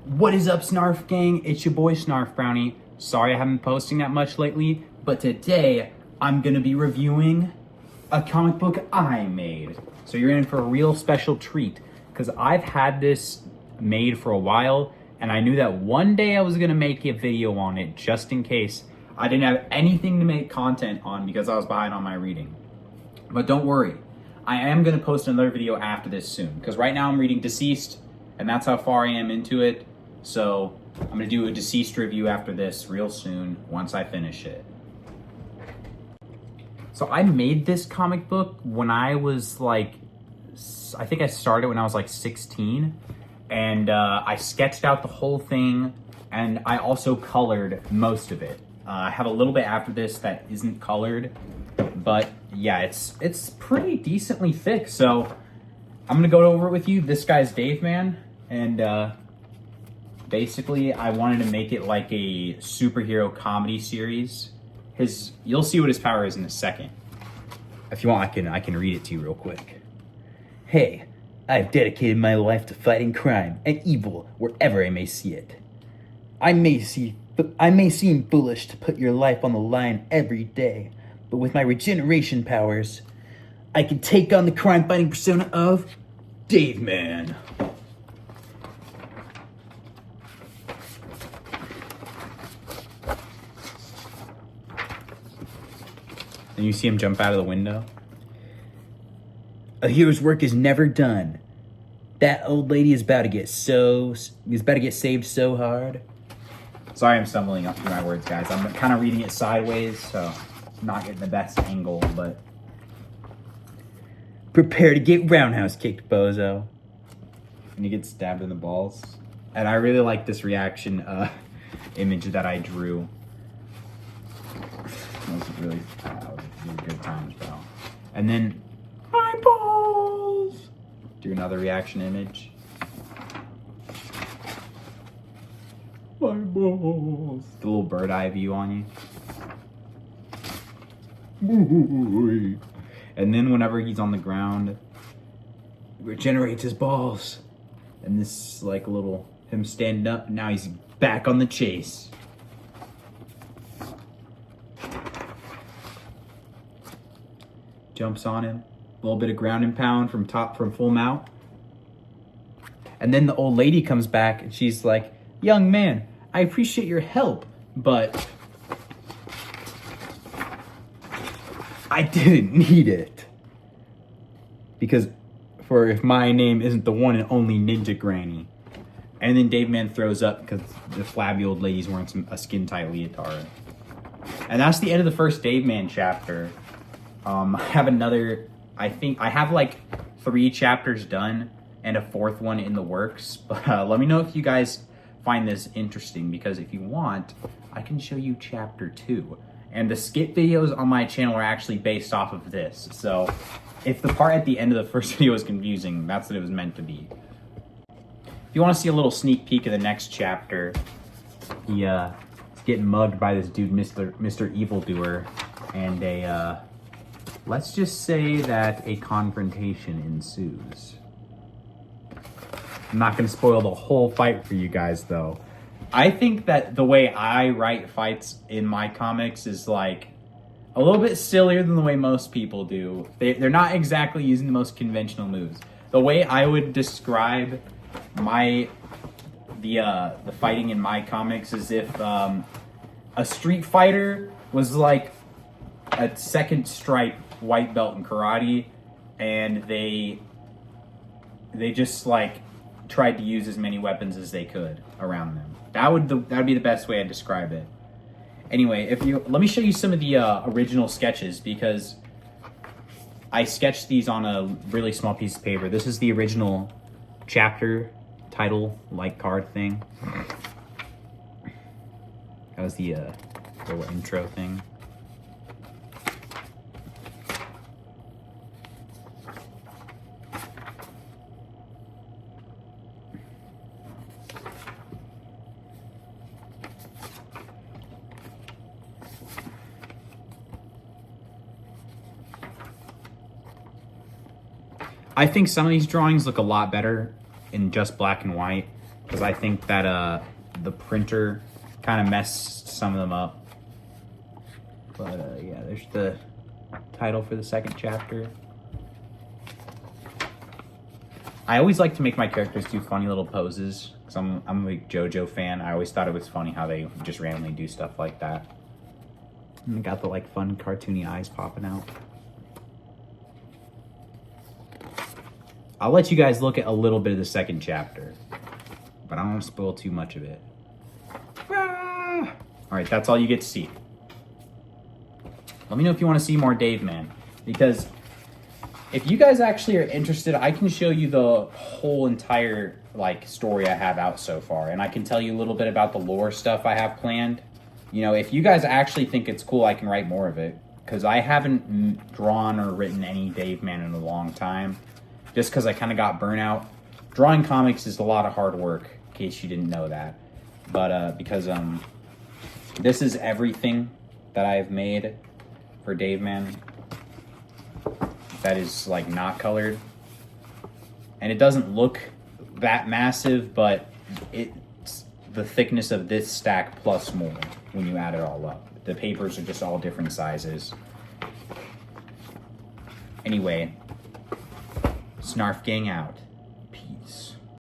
What is up, Snarf gang? It's your boy Snarfbrownie. Sorry I haven't been posting that much lately, but today I'm gonna be reviewing a comic book I made. So you're in for a real special treat, because I've had this made for a while, and I knew that one day I was gonna make a video on it just in case I didn't have anything to make content on because I was behind on my reading. But don't worry, I am gonna post another video after this soon, because right now I'm reading Deceased, and that's how far I am into it. So I'm gonna do a Deceased review after this real soon once I finish it. So I made this comic book when I was like, I think I started when I was like 16, and I sketched out the whole thing, and I also colored most of it. I have a little bit after this that isn't colored, but yeah, it's pretty decently thick. So I'm gonna go over it with you. This guy's Daveman, and basically I wanted to make it like a superhero comedy series. You'll see what his power is in a second. If you want, I can read it to you real quick. Hey, I've dedicated my life to fighting crime and evil wherever I may see it. I may seem foolish to put your life on the line every day, but with my regeneration powers, I can take on the crime-fighting persona of Daveman. And you see him jump out of the window. A hero's work is never done. That old lady is about to get saved so hard. Sorry, I'm stumbling up through my words, guys. I'm kind of reading it sideways, so I'm not getting the best angle, but prepare to get roundhouse kicked, bozo. And he gets stabbed in the balls. And I really like this reaction image that I drew. That was really good times, bro. And then eyeballs. Do another reaction image. Eyeballs. The little bird eye view on you. And then whenever he's on the ground, he regenerates his balls. And this is like a little him standing up. Now he's back on the chase. Jumps on him. A little bit of ground and pound from full mount. And then the old lady comes back and she's like, young man, I appreciate your help, but I didn't need it. Because if my name isn't the one and only Ninja Granny. And then Daveman throws up because the flabby old lady's wearing a skin-tight leotard. And that's the end of the first Daveman chapter. I have another, I think, I have like 3 chapters done and a 4th one in the works. But let me know if you guys find this interesting, because if you want, I can show you chapter 2. And the skit videos on my channel are actually based off of this. So if the part at the end of the first video is confusing, that's what it was meant to be. If you want to see a little sneak peek of the next chapter, he's getting mugged by this dude, Mr. Evildoer, and let's just say that a confrontation ensues. I'm not going to spoil the whole fight for you guys, though. I think that the way I write fights in my comics is like a little bit sillier than the way most people do. They're not exactly using the most conventional moves. The way I would describe the fighting in my comics is if a street fighter was like a second stripe white belt in karate, and they just like tried to use as many weapons as they could around them. That would be the best way I'd describe it. Anyway, let me show you some of the original sketches, because I sketched these on a really small piece of paper. This is the original chapter title like card thing. That was the little intro thing. I think some of these drawings look a lot better in just black and white. because I think that the printer kind of messed some of them up. But yeah, there's the title for the second chapter. I always like to make my characters do funny little poses, because I'm a big JoJo fan. I always thought it was funny how they just randomly do stuff like that. And they got the like fun cartoony eyes popping out. I'll let you guys look at a little bit of the second chapter, but I don't want to spoil too much of it. Ah! All right, that's all you get to see. Let me know if you want to see more Daveman, because if you guys actually are interested, I can show you the whole entire like story I have out so far, and I can tell you a little bit about the lore stuff I have planned. You know, if you guys actually think it's cool, I can write more of it, because I haven't drawn or written any Daveman in a long time, just because I kind of got burnout. Drawing comics is a lot of hard work, in case you didn't know that. But because this is everything that I've made for Daveman that is like not colored, and it doesn't look that massive, but it's the thickness of this stack plus more when you add it all up. The papers are just all different sizes. Anyway, Snarf Gang out. Peace.